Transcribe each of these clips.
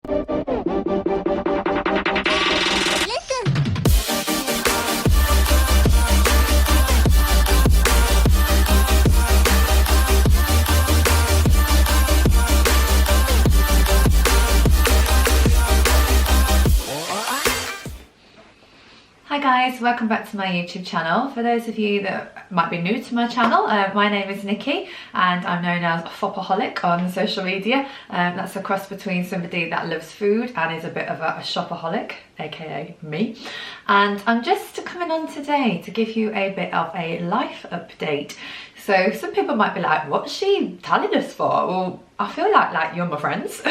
Hi guys, welcome back to my YouTube channel. For those of you that might be new to my channel, my name is Nikki and I'm known as a shopaholic on social media. That's a cross between somebody that loves food and is a bit of a shopaholic, aka me. And I'm just coming on today to give you a bit of a life update. So some people might be like, what's she telling us for? Well, I feel like you're my friends.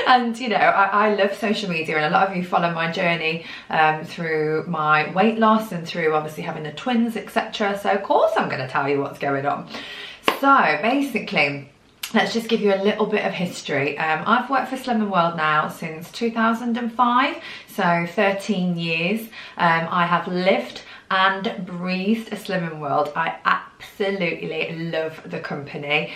And you know, I love social media, and a lot of you follow my journey through my weight loss and through obviously having the twins, etc. So of course I'm going to tell you what's going on. So basically, let's just give you a little bit of history. I've worked for Slimming World now since 2005, so 13 years. I have lived and breathed a Slimming World. I absolutely love the company.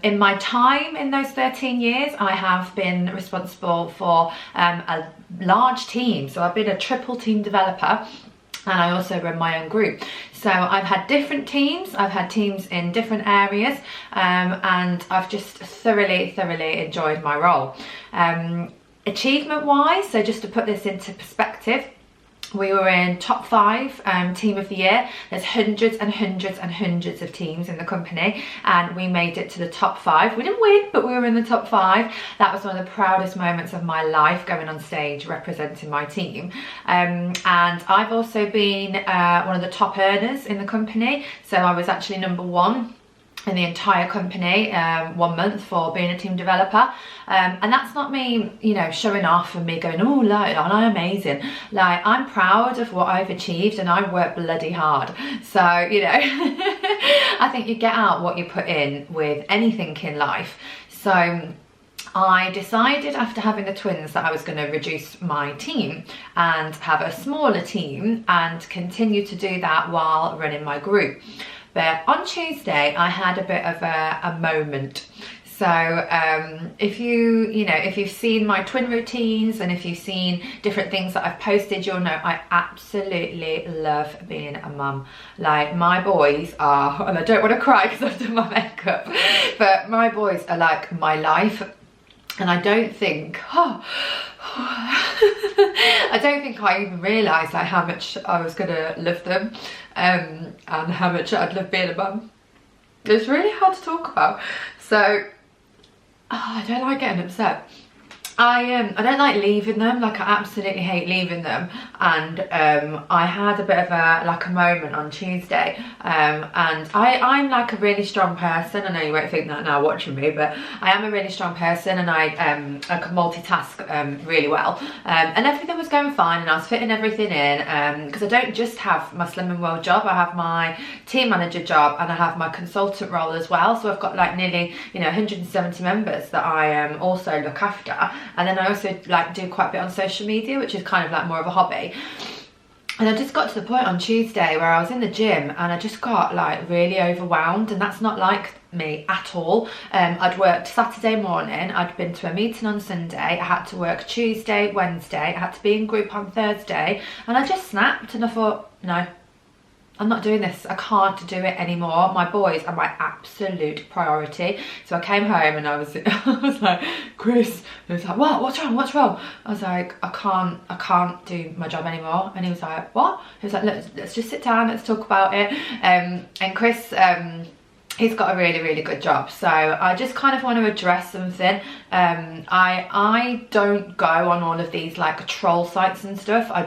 In my time in those 13 years, I have been responsible for a large team. So I've been a triple team developer, and I also run my own group. So I've had different teams, I've had teams in different areas, and I've just thoroughly enjoyed my role. Achievement wise, so just to put this into perspective, we were in top 5 team of the year. There's hundreds and hundreds and hundreds of teams in the company, and we made it to the top 5. We didn't win, but we were in the top 5. That was one of the proudest moments of my life, going on stage representing my team. And I've also been one of the top earners in the company. So I was actually number 1 in the entire company 1 month for being a team developer. And that's not me, you know, showing off and me going, oh, like, I'm amazing. Like, I'm proud of what I've achieved, and I work bloody hard. So, you know, I think you get out what you put in with anything in life. So I decided after having the twins that I was going to reduce my team and have a smaller team and continue to do that while running my group. But on Tuesday, I had a bit of a moment. So if you've seen my twin routines, and if you've seen different things that I've posted, you'll know I absolutely love being a mum. Like, my boys are, and I don't want to cry because I've done my makeup, but my boys are like my life. And I don't think, I don't think I even realised like how much I was gonna love them, and how much I'd love being a mum. It's really hard to talk about. So, I don't like getting upset. I don't like leaving them. Like, I absolutely hate leaving them. And I had a bit of a moment on Tuesday, and I'm like a really strong person. I know you won't think that now watching me, but I am a really strong person, and I can multitask really well. And everything was going fine, and I was fitting everything in, because I don't just have my Slimming World job. I have my team manager job, and I have my consultant role as well. So I've got like nearly, you know, 170 members that I also look after. And then I also like do quite a bit on social media, which is kind of like more of a hobby. And I just got to the point on Tuesday where I was in the gym and I just got like really overwhelmed, and that's not like me at all. I'd worked Saturday morning, I'd been to a meeting on Sunday, I had to work Tuesday, Wednesday, I had to be in group on Thursday, and I just snapped and I thought, no, I'm not doing this. I can't do it anymore. My boys are my absolute priority. So I came home and I was like, Chris, he was like, what? What's wrong? What's wrong? I was like, I can't do my job anymore. And he was like, what? He was like, let's just sit down, let's talk about it. And Chris, he's got a really good job. So I just kind of want to address something. I don't go on all of these like troll sites and stuff. I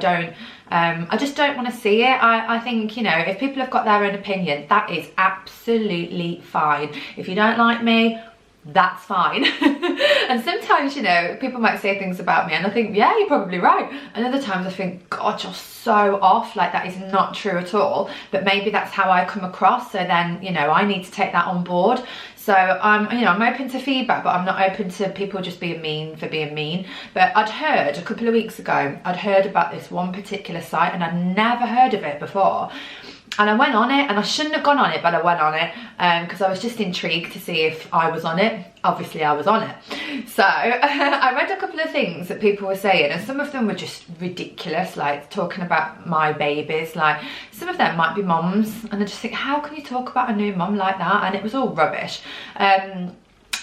just don't want to see it. I think, you know, if people have got their own opinion, that is absolutely fine. If you don't like me, that's fine. And sometimes, you know, people might say things about me and I think, yeah, you're probably right. And other times I think, God, you're so off, like that is not true at all. But maybe that's how I come across, so then, you know, I need to take that on board. So I'm open to feedback, but I'm not open to people just being mean for being mean. But I'd heard a couple of weeks ago, I'd heard about this one particular site and I'd never heard of it before. And I went on it, and I shouldn't have gone on it, but I went on it because I was just intrigued to see if I was on it. Obviously I was on it. So I read a couple of things that people were saying, and some of them were just ridiculous, like talking about my babies. Like some of them might be mums, and I just think, how can you talk about a new mum like that? And it was all rubbish.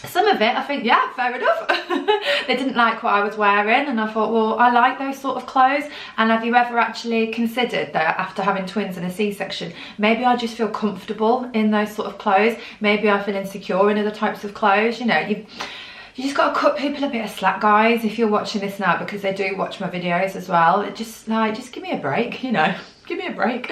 Some of it, I think, yeah, fair enough. They didn't like what I was wearing, and I thought, well, I like those sort of clothes. And have you ever actually considered that after having twins and a C-section, maybe I just feel comfortable in those sort of clothes? Maybe I feel insecure in other types of clothes. You know, you just got to cut people a bit of slack, guys, if you're watching this now, because they do watch my videos as well. It just, like, just give me a break, you know, give me a break.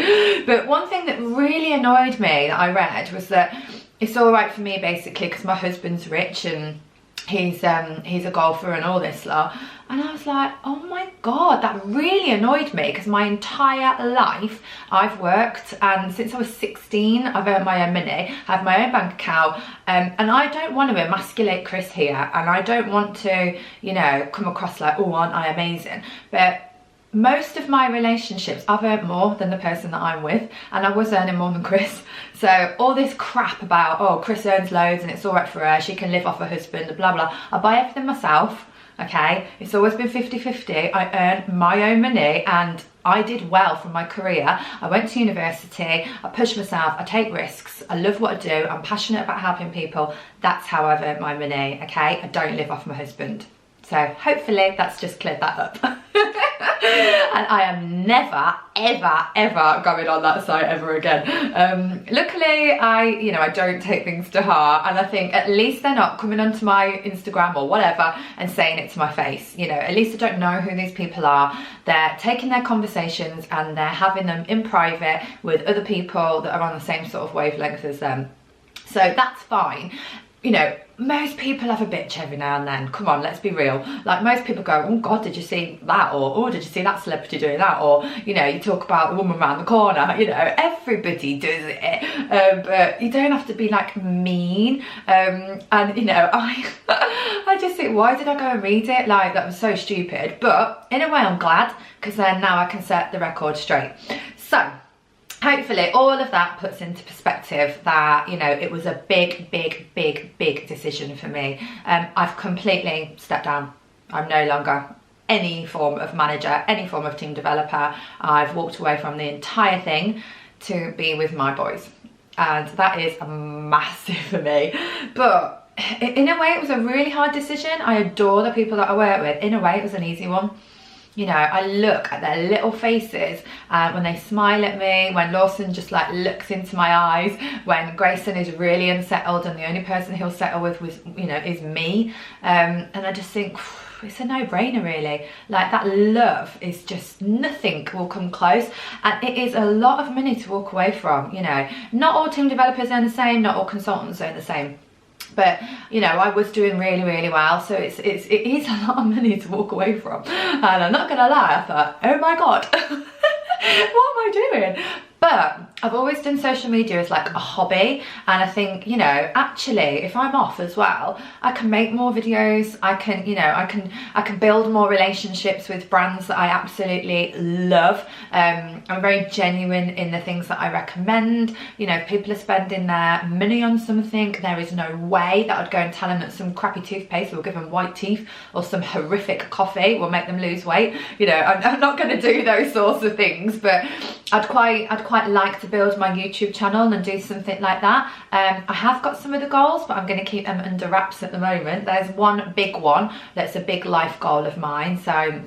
But one thing that really annoyed me that I read was that it's all right for me, basically, because my husband's rich and he's a golfer and all this lot. And I was like, oh my God, that really annoyed me, because my entire life I've worked, and since I was 16 I've earned my own money, have my own bank account, and I don't want to emasculate Chris here, and I don't want to, you know, come across like, oh, aren't I amazing? But most of my relationships, I've earned more than the person that I'm with, and I was earning more than Chris. So all this crap about, oh, Chris earns loads and it's all right for her, she can live off her husband, blah, blah. I buy everything myself, okay? It's always been 50-50. I earn my own money, and I did well from my career. I went to university, I pushed myself, I take risks, I love what I do, I'm passionate about helping people. That's how I've earned my money, okay? I don't live off my husband. So hopefully that's just cleared that up. And I am never, ever, ever going on that site ever again. Luckily, I don't take things to heart, and I think at least they're not coming onto my Instagram or whatever and saying it to my face. You know, at least I don't know who these people are. They're taking their conversations and they're having them in private with other people that are on the same sort of wavelength as them. So that's fine. You know, most people have a bitch every now and then. Come on, let's be real. Like, most people go, oh God, did you see that? Or, oh, did you see that celebrity doing that? Or, you know, you talk about the woman around the corner. You know, everybody does it. But you don't have to be, like, mean. And, you know, I just think, why did I go and read it? Like, that was so stupid. But in a way, I'm glad, because then now I can set the record straight. So hopefully all of that puts into perspective that, you know, it was a big, big, big, big decision for me. I've completely stepped down. I'm no longer any form of manager, any form of team developer. I've walked away from the entire thing to be with my boys. And that is massive for me. But in a way, it was a really hard decision. I adore the people that I work with. In a way, it was an easy one. You know, I look at their little faces when they smile at me, when Lawson just like looks into my eyes, when Grayson is really unsettled and the only person he'll settle with was, you know, is me. And I just think, it's a no-brainer really. Like, that love is just, nothing will come close, and it is a lot of money to walk away from. You know, not all team developers earn the same, not all consultants earn the same. But, you know, I was doing really, really well, so it is a lot of money to walk away from. And I'm not gonna lie, I thought, oh my God, what am I doing? But I've always done social media as like a hobby, and I think, you know, actually if I'm off as well, I can make more videos, I can, you know, I can build more relationships with brands that I absolutely love. I'm very genuine in the things that I recommend. You know, if people are spending their money on something, there is no way that I'd go and tell them that some crappy toothpaste will give them white teeth, or some horrific coffee will make them lose weight. You know, I'm not going to do those sorts of things, but I'd quite like to build my YouTube channel and do something like that. I have got some of the goals, but I'm going to keep them under wraps at the moment. There's one big one that's a big life goal of mine, so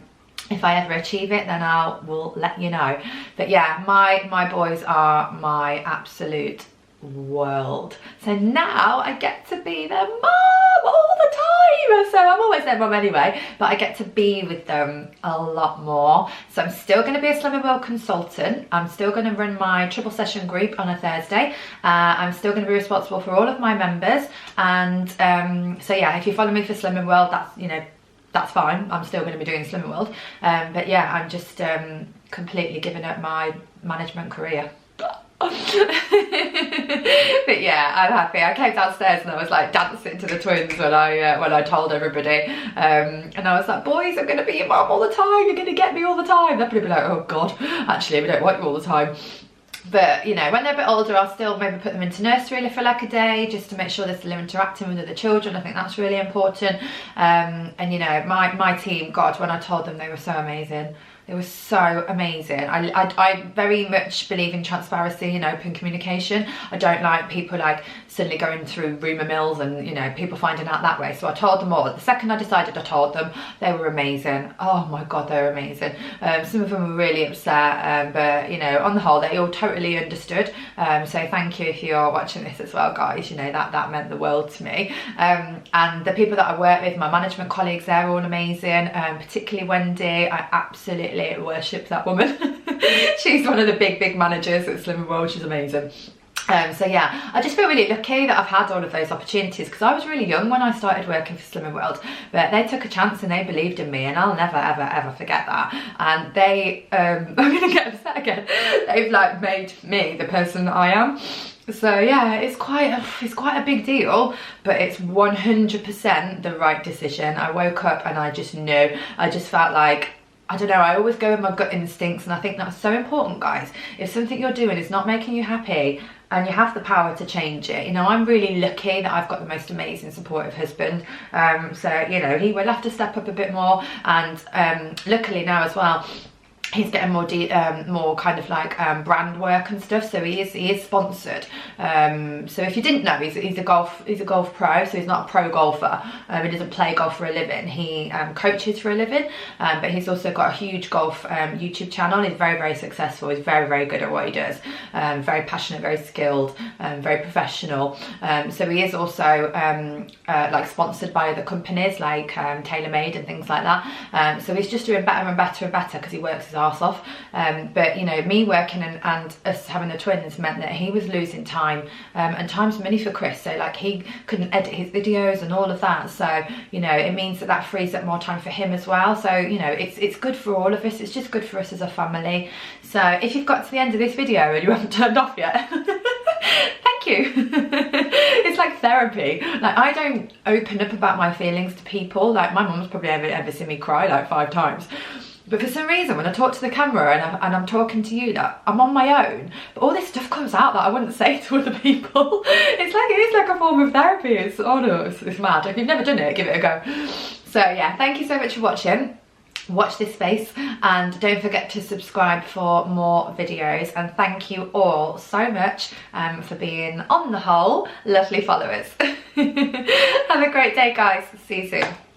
if I ever achieve it, then will let you know. But yeah, my boys are my absolute world. So now I get to be their mum all the time. So I'm always their mum anyway, but I get to be with them a lot more. So I'm still going to be a Slimming World consultant. I'm still going to run my triple session group on a Thursday. I'm still going to be responsible for all of my members. And so yeah, if you follow me for Slimming World, that's, you know, that's fine. I'm still going to be doing Slimming World. But yeah, I'm just completely giving up my management career. But yeah, I'm happy. I came downstairs and I was like dancing to the twins when I told everybody, and I was like, boys, I'm going to be your mum all the time, you're going to get me all the time. They'll probably be like, oh God, actually we don't want you all the time. But you know, when they're a bit older, I'll still maybe put them into nursery for like a day, just to make sure they're still interacting with other children. I think that's really important. And you know, my team, God, when I told them, they were so amazing. It was so amazing. I very much believe in transparency and open communication. I don't like people like suddenly going through rumour mills and, you know, people finding out that way. So I told them all. The second I decided, I told them. They were amazing. Oh my God, they were amazing. Some of them were really upset, but, you know, on the whole, they all totally understood. So thank you if you're watching this as well, guys. You know, that meant the world to me. And the people that I work with, my management colleagues, they're all amazing, particularly Wendy. I absolutely worship that woman. She's one of the big managers at Slimming World. She's amazing. So yeah, I just feel really lucky that I've had all of those opportunities, because I was really young when I started working for Slimming World, but they took a chance and they believed in me, and I'll never ever forget that. And they I'm gonna get upset again, they've like made me the person that I am. So yeah, it's quite a big deal, but it's 100% the right decision. I woke up and I just knew. I just felt like, I don't know, I always go with my gut instincts, and I think that's so important, guys. If something you're doing is not making you happy and you have the power to change it, you know, I'm really lucky that I've got the most amazing supportive husband. So, you know, he will have to step up a bit more, and luckily now as well, he's getting more kind of like brand work and stuff, so he is sponsored. So if you didn't know, he's a golf pro, so he's not a pro golfer. He doesn't play golf for a living, he coaches for a living, but he's also got a huge golf YouTube channel. He's very successful. He's very good at what he does, very passionate, very skilled, very professional. So he is also like sponsored by other companies like TaylorMade and things like that. So he's just doing better and better because he works his arse off. But you know, me working and us having the twins meant that he was losing time, and time's money for Chris, so like he couldn't edit his videos and all of that. So you know, it means that frees up more time for him as well. So you know, it's good for all of us. It's just good for us as a family. So if you've got to the end of this video and you haven't turned off yet, thank you. It's like therapy. Like, I don't open up about my feelings to people. Like, my mum's probably ever seen me cry like 5 times. But for some reason, when I talk to the camera and I'm talking to you, that I'm on my own, but all this stuff comes out that I wouldn't say to other people. It is like a form of therapy. It's mad. If you've never done it, give it a go. So yeah, thank you so much for watching. Watch this space, and don't forget to subscribe for more videos. And thank you all so much for being, on the whole, lovely followers. Have a great day, guys. See you soon.